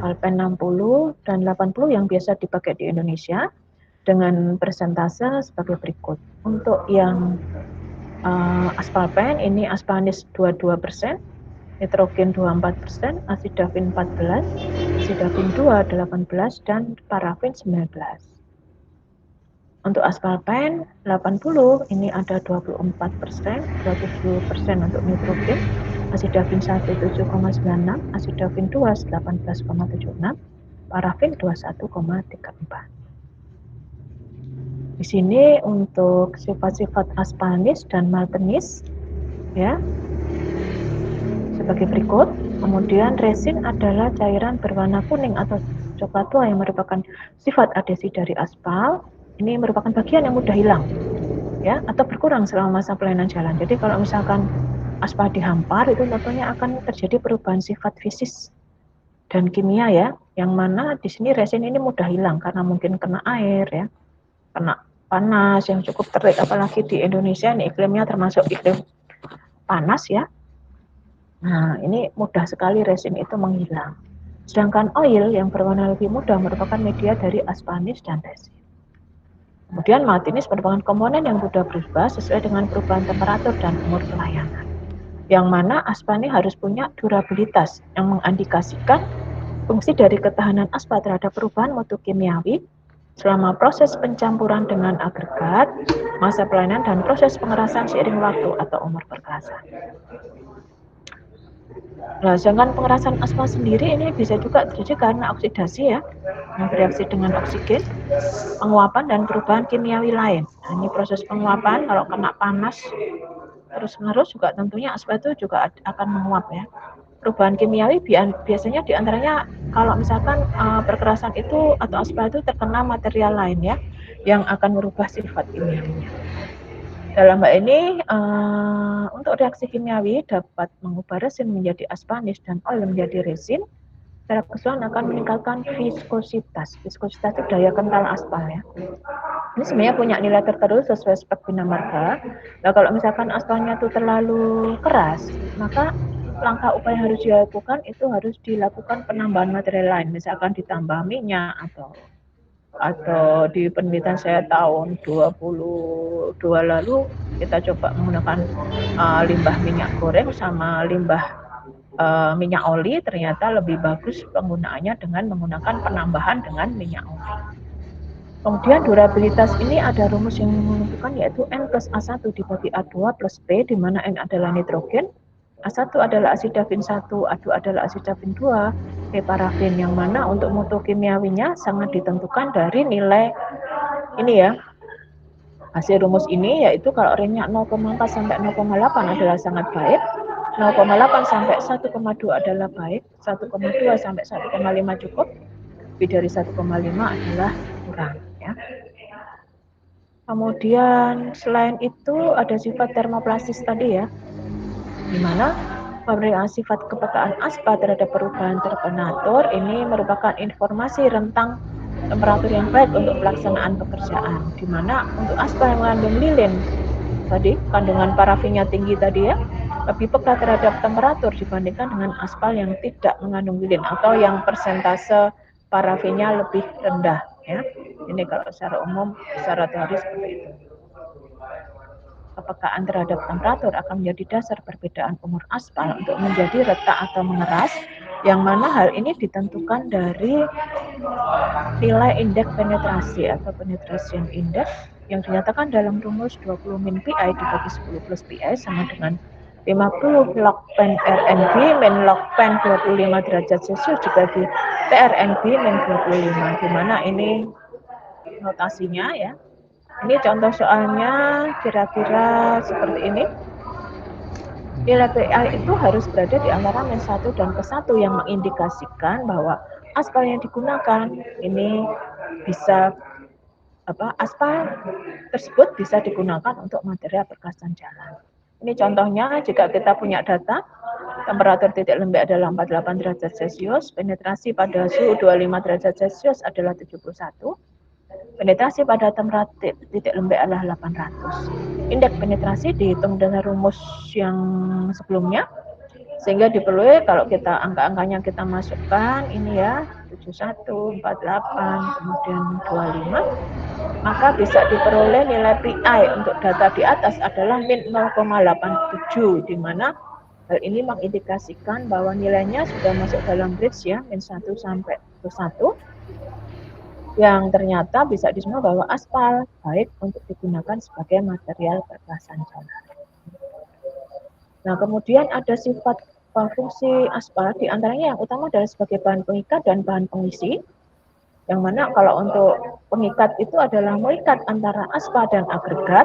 Aspalpen 60 dan 80 yang biasa dipakai di Indonesia dengan persentase sebagai berikut. Untuk yang Aspalpen ini Aspanis 22%, nitrogen 24%, asidafin 14%, asidafin 2 18%, dan parafin 19%. Untuk Aspalpen 80 ini ada 24%, 27% untuk nitrogen, asidafin 1 7,96, asidafin 2 18,76, parafin 21,34. Di sini untuk sifat-sifat aspanis dan maltenis ya sebagai berikut. Kemudian resin adalah cairan berwarna kuning atau coklat tua yang merupakan sifat adhesi dari aspal. Ini merupakan bagian yang mudah hilang ya atau berkurang selama masa pelayanan jalan. Jadi kalau misalkan aspal dihampar itu tentunya akan terjadi perubahan sifat fisik dan kimia ya, yang mana di sini resin ini mudah hilang karena mungkin kena air ya, kena panas yang cukup terik, apalagi di Indonesia ini iklimnya termasuk iklim panas ya. Nah, ini mudah sekali resin itu menghilang. Sedangkan oil yang berwarna lebih muda merupakan media dari aspanis dan resin. Kemudian maltenis merupakan komponen yang mudah berubah sesuai dengan perubahan temperatur dan umur pelayanan. Yang mana aspal harus punya durabilitas yang mengindikasikan fungsi dari ketahanan aspal terhadap perubahan mutu kimiawi selama proses pencampuran dengan agregat, masa pelayanan, dan proses pengerasan seiring waktu atau umur perkerasan. Nah, sedangkan pengerasan aspal sendiri ini bisa juga terjadi karena oksidasi ya, yang bereaksi dengan oksigen, penguapan dan perubahan kimiawi lain. Nah, ini proses penguapan kalau kena panas terus-menerus juga tentunya aspal itu juga akan menguap ya. Perubahan kimiawi biasanya diantaranya kalau misalkan perkerasan itu atau aspal itu terkena material lain ya, yang akan merubah sifat kimiawinya. Dalam hal ini, untuk reaksi kimiawi dapat mengubah resin menjadi aspanis dan oil menjadi resin. Secara keseluruhan akan meningkatkan viskositas. Viskositas itu daya kental aspal ya. Ini sebenarnya punya nilai tertentu sesuai spek bina marga. Nah, kalau misalkan aspalnya itu terlalu keras, maka langkah upaya yang harus dilakukan itu harus dilakukan penambahan material lain, misalkan ditambah minyak atau di penelitian saya tahun 22 lalu kita coba menggunakan limbah minyak goreng sama limbah minyak oli, ternyata lebih bagus penggunaannya dengan menggunakan penambahan dengan minyak oli. Kemudian durabilitas ini ada rumus yang menentukan yaitu N plus A1 dibagi A2 plus P, di mana N adalah nitrogen, A1 adalah asidafin 1, A2 adalah asidafin 2, P parafin, yang mana untuk mutu kimiawinya sangat ditentukan dari nilai ini ya. Hasil rumus ini yaitu kalau range-nya 0,4 sampai 0,8 adalah sangat baik, 0,8 sampai 1,2 adalah baik, 1,2 sampai 1,5 cukup, lebih dari 1,5 adalah kurang ya. Kemudian selain itu ada sifat termoplastis tadi ya, di mana pemberian sifat kepekaan aspal terhadap perubahan temperatur ini merupakan informasi rentang temperatur yang baik untuk pelaksanaan pekerjaan, di mana untuk aspal yang mengandung lilin tadi, kandungan parafinnya tinggi tadi ya, lebih peka terhadap temperatur dibandingkan dengan aspal yang tidak mengandung lilin atau yang persentase parafinnya lebih rendah ya. Ini kalau secara umum, secara teori seperti itu. Kepekaan terhadap temperatur akan menjadi dasar perbedaan umur aspal untuk menjadi retak atau mengeras, yang mana hal ini ditentukan dari nilai indeks penetrasi atau penetration index yang dinyatakan dalam rumus 20 min PI dibagi 10 plus PI sama dengan 50 log pen RNB min log pen 25 derajat Celcius dibagi TRNB min 25, di mana ini notasinya ya. Ini contoh soalnya kira-kira seperti ini. Nilai PI itu harus berada di antara min 1 dan plus 1 yang mengindikasikan bahwa aspal yang digunakan ini bisa aspal tersebut bisa digunakan untuk material perkasan jalan. Ini contohnya jika kita punya data temperatur titik lembek adalah 48 derajat Celcius, penetrasi pada suhu 25 derajat Celcius adalah 71, penetrasi pada temperatur titik lembek adalah 800. Indeks penetrasi dihitung dengan rumus yang sebelumnya, sehingga diperlukan kalau kita angka-angkanya kita masukkan ini ya, 71, 48, kemudian 25, maka bisa diperoleh nilai PI untuk data di atas adalah min 0,87, di mana hal ini mengindikasikan bahwa nilainya sudah masuk dalam range ya, min 1 sampai 1, yang ternyata bisa disebut bahwa aspal baik untuk digunakan sebagai material perluasan jalan. Nah, kemudian ada sifat fungsi aspal, diantaranya yang utama adalah sebagai bahan pengikat dan bahan pengisi, yang mana kalau untuk pengikat itu adalah mengikat antara aspal dan agregat,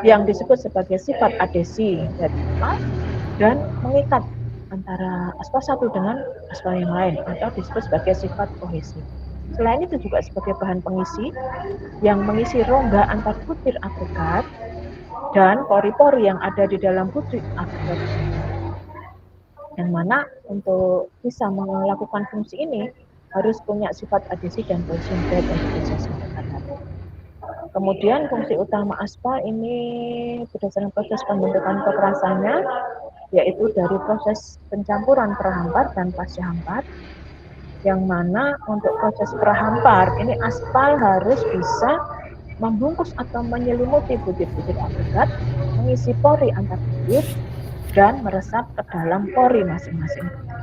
yang disebut sebagai sifat adhesi dari aspal, dan mengikat antara aspal satu dengan aspal yang lain atau disebut sebagai sifat kohesi. Selain itu juga sebagai bahan pengisi yang mengisi rongga antar butir agregat dan pori-pori yang ada di dalam butir agregat. Yang mana untuk bisa melakukan fungsi ini harus punya sifat adhesi dan kohesi yang baik untuk bisa sampaikan tadi. Kemudian fungsi utama aspal ini berdasarkan proses pembentukan kekerasannya, yaitu dari proses pencampuran prahampar dan pascahampar, yang mana untuk proses prahampar ini aspal harus bisa membungkus atau menyelimuti butir-butir agregat, mengisi pori antar butir, dan meresap ke dalam pori masing-masing butir.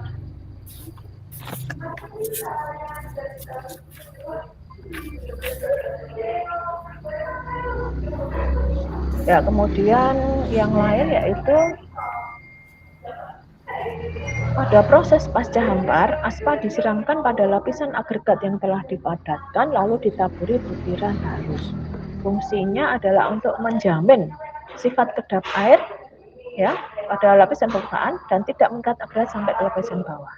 Ya, kemudian yang lain yaitu pada proses pasca hampar, aspal disiramkan pada lapisan agregat yang telah dipadatkan lalu ditaburi butiran halus. Fungsinya adalah untuk menjamin sifat kedap air ya pada lapisan permukaan dan tidak mengikat agregat sampai ke lapisan bawah.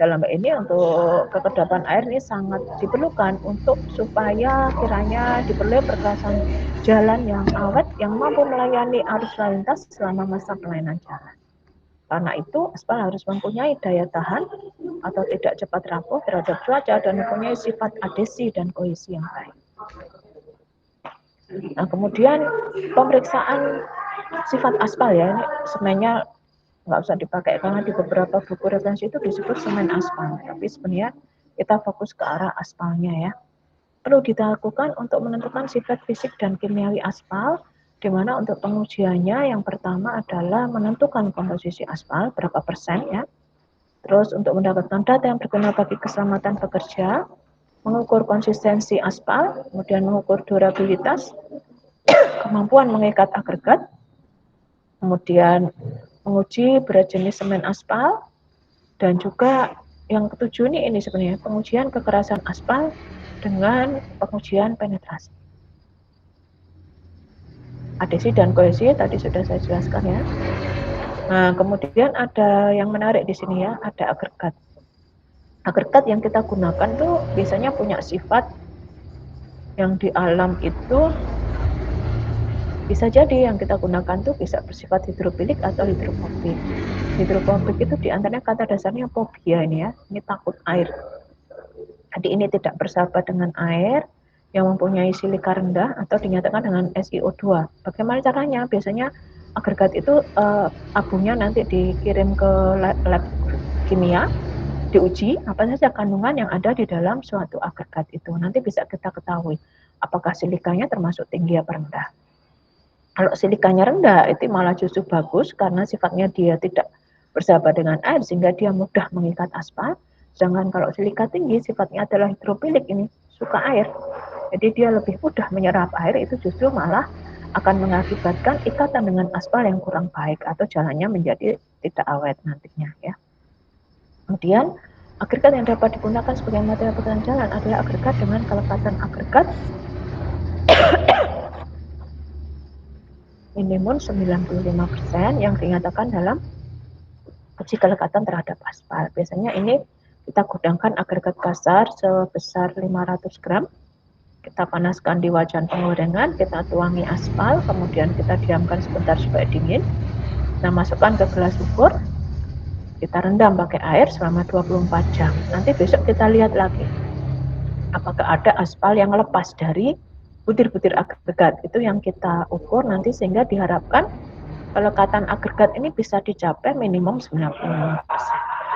Dalam hal ini untuk kekedapan air ini sangat diperlukan untuk supaya kiranya diperoleh perluasan jalan yang awet yang mampu melayani arus lalu lintas selama masa pelayanan jalan. Karena itu aspal harus mempunyai daya tahan atau tidak cepat rapuh terhadap cuaca dan mempunyai sifat adhesi dan kohesi yang baik. Nah, kemudian pemeriksaan sifat aspal ya, ini sebenarnya nggak usah dipakai karena di beberapa buku referensi itu disebut semen aspal, tapi sebenarnya kita fokus ke arah aspalnya ya. Perlu dilakukan untuk menentukan sifat fisik dan kimiawi aspal, di mana untuk pengujiannya yang pertama adalah menentukan komposisi aspal berapa persen ya. Terus untuk mendapatkan data yang berguna bagi keselamatan pekerja, mengukur konsistensi aspal, kemudian mengukur durabilitas, kemampuan mengikat agregat, kemudian menguji berat jenis semen aspal, dan juga yang ketujuh ini sebenarnya pengujian kekerasan aspal dengan pengujian penetrasi. Adhesi dan kohesi tadi sudah saya jelaskan ya. Nah, kemudian ada yang menarik di sini ya, ada agregat. Agregat yang kita gunakan tuh biasanya punya sifat yang di alam itu bisa jadi yang kita gunakan tuh bisa bersifat hidrofilik atau hidrofobik. Hidrofobik itu diantaranya kata dasarnya fobia ini ya, ini takut air. Jadi ini tidak bersahabat dengan air yang mempunyai silika rendah atau dinyatakan dengan SiO2. Bagaimana caranya? Biasanya agregat itu abunya nanti dikirim ke lab kimia, diuji apa saja kandungan yang ada di dalam suatu agregat itu. Nanti bisa kita ketahui apakah silikanya termasuk tinggi atau rendah. Kalau silikanya rendah itu malah justru bagus karena sifatnya dia tidak bersahabat dengan air sehingga dia mudah mengikat aspal. Sedangkan kalau silika tinggi sifatnya adalah hidrofilik, ini suka air. Jadi dia lebih mudah menyerap air, itu justru malah akan mengakibatkan ikatan dengan aspal yang kurang baik atau jalannya menjadi tidak awet nantinya ya. Kemudian agregat yang dapat digunakan sebagai material perluasan jalan adalah agregat dengan kelekatan agregat minimum 95% yang dinyatakan dalam uji kelekatan terhadap aspal. Biasanya ini kita gudangkan agregat kasar sebesar 500 gram. Kita panaskan di wajan penggorengan, kita tuangi aspal, kemudian kita diamkan sebentar supaya dingin. Nah, masukkan ke gelas ukur, kita rendam pakai air selama 24 jam. Nanti besok kita lihat lagi apakah ada aspal yang lepas dari butir-butir agregat. Itu yang kita ukur nanti sehingga diharapkan kelekatan agregat ini bisa dicapai minimum 95%.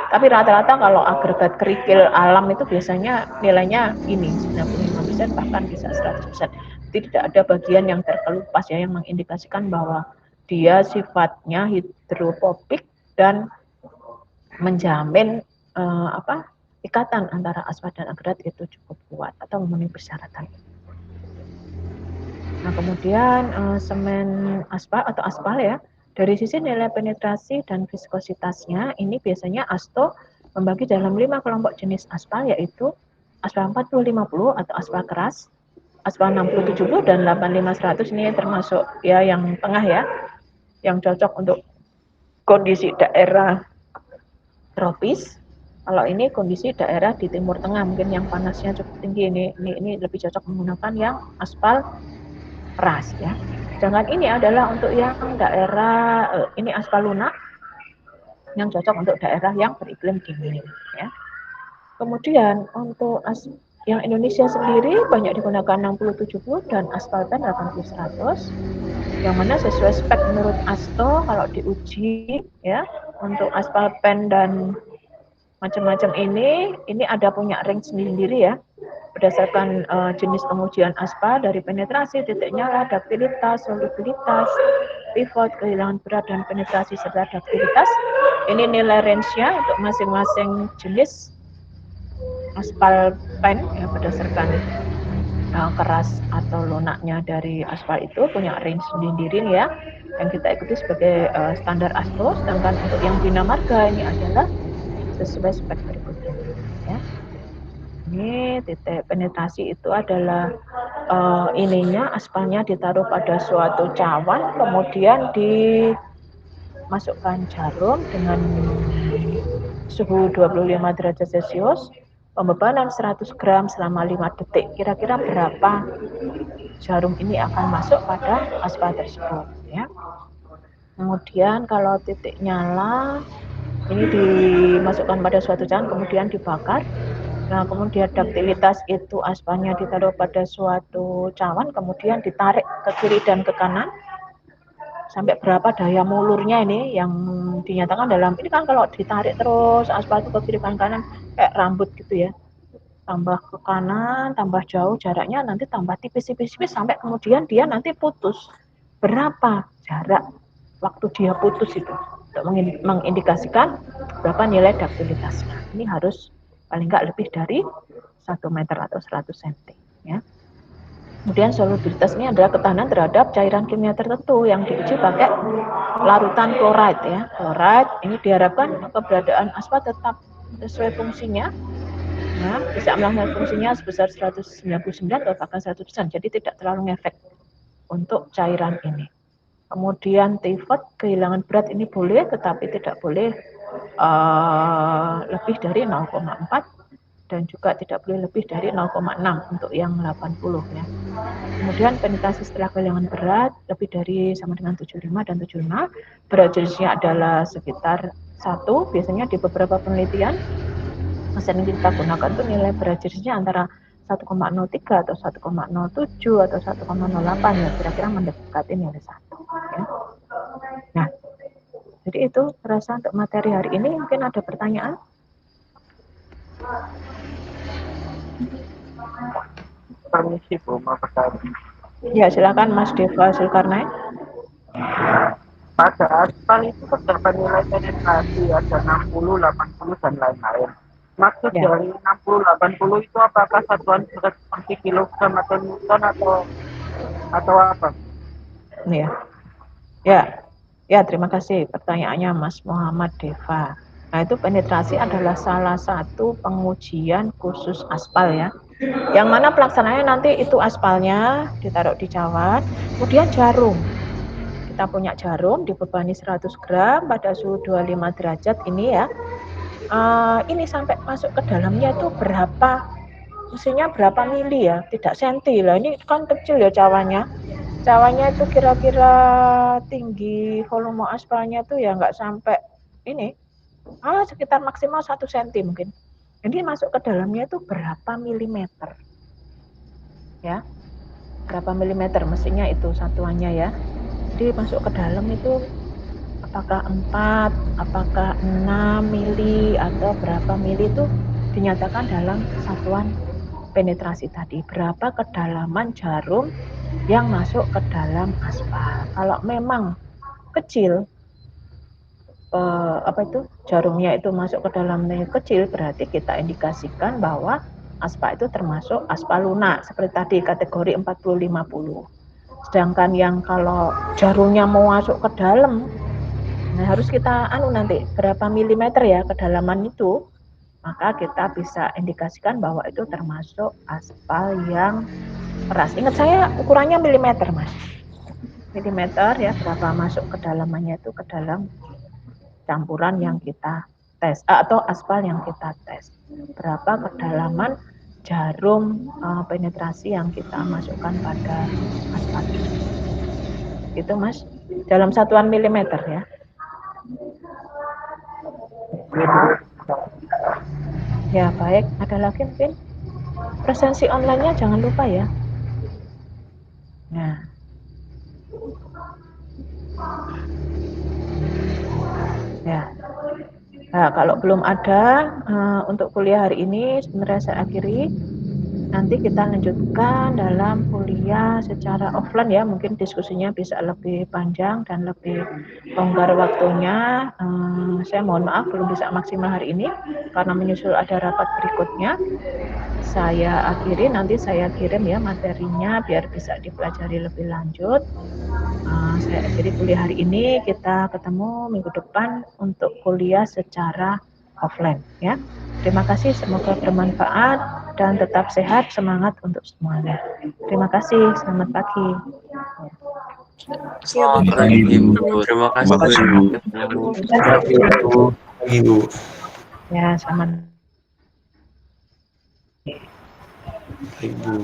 Tapi rata-rata kalau agregat kerikil alam itu biasanya nilainya ini 95% bahkan bisa 100%. Jadi tidak ada bagian yang terkelupas ya yang mengindikasikan bahwa dia sifatnya hidropofik dan menjamin ikatan antara aspal dan agregat itu cukup kuat atau memenuhi persyaratan. Nah, kemudian semen aspal atau aspal ya, dari sisi nilai penetrasi dan viskositasnya, ini biasanya ASTO membagi dalam 5 kelompok jenis aspal, yaitu aspal 40-50 atau aspal keras, aspal 60-70 dan 85-100. Ini termasuk ya yang tengah ya, yang cocok untuk kondisi daerah tropis. Kalau ini kondisi daerah di Timur Tengah, mungkin yang panasnya cukup tinggi, ini lebih cocok menggunakan yang aspal keras ya. Sedangkan ini adalah untuk yang daerah ini aspal lunak yang cocok untuk daerah yang beriklim dingin ya. Kemudian untuk yang Indonesia sendiri banyak digunakan 60-70 dan aspal pen 80-100. Yang mana sesuai spek menurut ASTO kalau diuji ya untuk aspal pen dan macam-macam ini ada punya range sendiri ya berdasarkan jenis pengujian aspal dari penetrasi, titik nyala, daktilitas, solubilitas, pivot, kehilangan berat dan penetrasi serta daktilitas. Ini nilai range-nya untuk masing-masing jenis aspal pen ya berdasarkan keras atau lunaknya dari aspal itu punya range sendiri ya yang kita ikuti sebagai standar ASTO. Sedangkan untuk yang Bina Marga ini adalah sesuai spek berikutnya ya. Ini titik penetrasi itu adalah ininya aspalnya ditaruh pada suatu cawan, kemudian dimasukkan jarum dengan suhu 25 derajat Celcius, pembebanan 100 gram selama 5 detik. Kira-kira berapa jarum ini akan masuk pada aspal tersebut ya. Kemudian kalau titik nyala ini dimasukkan pada suatu cawan kemudian dibakar. Nah, kemudian daktilitas itu aspalnya ditaruh pada suatu cawan, kemudian ditarik ke kiri dan ke kanan. Sampai berapa daya mulurnya ini yang dinyatakan dalam, ini kan kalau ditarik terus aspal itu ke kiri kanan kayak rambut gitu ya. Tambah ke kanan, tambah jauh jaraknya, nanti tambah tipis-tipis sampai kemudian dia nanti putus. Berapa jarak waktu dia putus itu? Untuk mengindikasikan berapa nilai daktilitasnya. Ini harus paling nggak lebih dari 1 meter atau 100 cm ya. Kemudian solubilitas ini adalah ketahanan terhadap cairan kimia tertentu yang diuji pakai larutan chloride ya. Chloride ini diharapkan keberadaan aspal tetap sesuai fungsinya. Nah, bisa melakukan fungsinya sebesar 199 atau bahkan 100%. Jadi tidak terlalu ngefek untuk cairan ini. Kemudian pivot kehilangan berat ini boleh, tetapi tidak boleh lebih dari 0,4 dan juga tidak boleh lebih dari 0,6 untuk yang 80 ya. Kemudian penetrasi setelah kehilangan berat lebih dari sama dengan 75 dan 75. Berat jenisnya adalah sekitar 1, biasanya di beberapa penelitian mesin yang kita gunakan itu nilai berat jenisnya antara 1,03 atau 1,07 atau 1,08 ya, kira-kira mendekati nilai 1 ya. Nah, jadi itu rasa untuk materi hari ini. Mungkin ada pertanyaan? Permisi Bu, mau bertanya. Ya, silakan Mas Deva Zulkarnain. Pada aspal itu terdapat nilai penetrasi ada 60, 80 dan lain-lain. Maksud Ya. dari 60, 80 itu apakah satuan berat seperti kilogram atau newton atau apa? Ya. Ya. Ya, terima kasih pertanyaannya Mas Muhammad Deva. Nah, itu penetrasi adalah salah satu pengujian khusus aspal ya. Yang mana pelaksananya nanti itu aspalnya ditaruh di cawan, kemudian jarum. Kita punya jarum dibebani 100 gram pada suhu 25 derajat ini ya. Ini sampai masuk ke dalamnya itu berapa, mestinya berapa mili ya, tidak senti lah. Ini kan kecil ya cawannya. Cawannya itu kira-kira tinggi volume aspalnya tuh ya nggak sampai ini, sekitar maksimal 1 cm mungkin. Jadi masuk ke dalamnya itu berapa milimeter ya, berapa milimeter mestinya itu satuannya ya. Jadi masuk ke dalam itu apakah 4, apakah 6 mili atau berapa mili itu dinyatakan dalam satuan penetrasi tadi. Berapa kedalaman jarum yang masuk ke dalam aspal. Kalau memang kecil, jarumnya itu masuk ke dalamnya kecil, berarti kita indikasikan bahwa aspal itu termasuk aspal lunak seperti tadi kategori 40-50. Sedangkan yang kalau jarumnya mau masuk ke dalam, nah harus kita nanti berapa milimeter ya kedalaman itu, maka kita bisa indikasikan bahwa itu termasuk aspal yang keras. Ingat saya ukurannya milimeter, Mas. Milimeter ya, berapa masuk kedalamannya itu ke dalam campuran yang kita tes atau aspal yang kita tes. Berapa kedalaman jarum penetrasi yang kita masukkan pada aspal itu. Gitu, Mas. Dalam satuan milimeter ya. Ya, baik. Ada lagi mungkin? Presensi online-nya jangan lupa ya. Nah. Ya. Nah, kalau belum ada untuk kuliah hari ini sebenarnya saya akhiri. Nanti kita lanjutkan dalam kuliah secara offline ya, mungkin diskusinya bisa lebih panjang dan lebih longgar waktunya. Saya mohon maaf belum bisa maksimal hari ini karena menyusul ada rapat berikutnya. Saya akhiri, nanti saya kirim ya materinya biar bisa dipelajari lebih lanjut. Saya akhiri kuliah hari ini, kita ketemu minggu depan untuk kuliah secara offline ya. Terima kasih, semoga bermanfaat dan tetap sehat, semangat untuk semuanya. Terima kasih, selamat pagi. Selamat pagi, Ibu. Terima kasih, Bu. Ibu. Ya, selamat. Ibu.